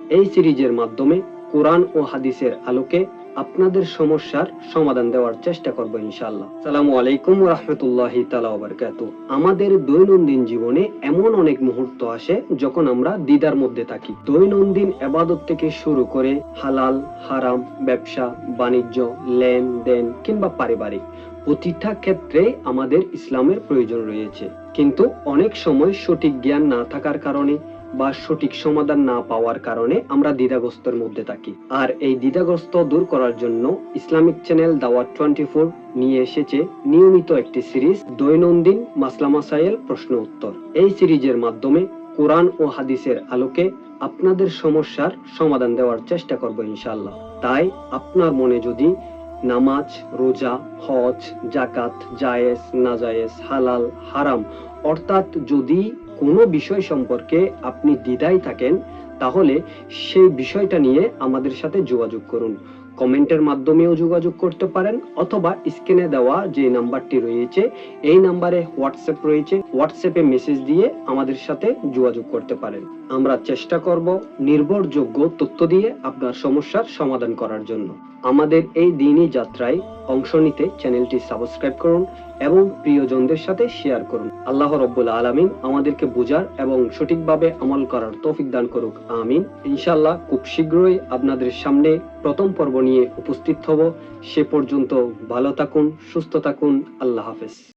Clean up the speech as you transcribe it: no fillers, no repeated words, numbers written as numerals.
এই সিরিজের মাধ্যমে কোরআন ও হাদিসের আলোকে আপনাদের সমস্যার সমাধান দেওয়ার চেষ্টা করব ইনশাআল্লাহ। আসসালামু আলাইকুম ওয়া রাহমাতুল্লাহি তাআলা ওয়া বারাকাতুহু। আমাদের দৈনন্দিন জীবনে এমন অনেক মুহূর্ত আসে যখন আমরা দ্বিধার মধ্যে থাকি। দৈনন্দিন ইবাদত থেকে শুরু করে হালাল, হারাম, ব্যবসা, বাণিজ্য, লেনদেন কিংবা পারিবারিক প্রতিটা ক্ষেত্রে আমাদের ইসলামের প্রয়োজন রয়েছে। কিন্তু অনেক সময় সঠিক জ্ঞান না থাকার কারণে বা সঠিক সমাধান না পাওয়ার কারণে আমরা দ্বিধাগ্রস্তের মধ্যে থাকি। আর এই দ্বিধাগ্রস্ত দূর করার জন্য ইসলামিক চ্যানেল দাওয়াত 24 নিয়ে এসেছে নিয়মিত একটি সিরিজ, দৈনন্দিন মাসলা মাসাইল প্রশ্ন উত্তর। এই সিরিজের মাধ্যমে কোরআন ও হাদিসের আলোকে আপনাদের সমস্যার সমাধান দেওয়ার চেষ্টা করব ইনশাআল্লাহ। তাই আপনার মনে যদি নামাজ, রোজা, হজ, যাকাত, জায়েজ, নাজায়েজ, হালাল, হারাম অর্থাৎ যদি কোনো বিষয় সম্পর্কে আপনি দ্বিধায় থাকেন, তাহলে সেই বিষয়টা নিয়ে আমাদের সাথে যোগাযোগ করুন। কমেন্টের মাধ্যমেও যোগাযোগ করতে পারেন, অথবা স্ক্রিনে দেওয়া যে নাম্বারটি রয়েছে এই নাম্বারে হোয়াটসঅ্যাপ রয়েছে, হোয়াটসঅ্যাপে মেসেজ দিয়ে আমাদের সাথে যোগাযোগ করতে পারেন। আমরা চেষ্টা করব নির্ভরযোগ্য তথ্য দিয়ে আপনার সমস্যার সমাধান করার জন্য। আমাদের এই দিনই যাত্রায় অংশ নিতে চ্যানেলটি সাবস্ক্রাইব করুন এবং প্রিয়জনদের সাথে শেয়ার করুন। আল্লাহ রাব্বুল আলামিন আমাদেরকে বোঝার এবং সঠিকভাবে আমল করার তৌফিক দান করুক, আমিন। ইনশাআল্লাহ খুব শীঘ্রই আপনাদের সামনে প্রথম পর্ব নিয়ে উপস্থিত হব। সে পর্যন্ত ভালো থাকুন, সুস্থ থাকুন। আল্লাহ হাফেজ।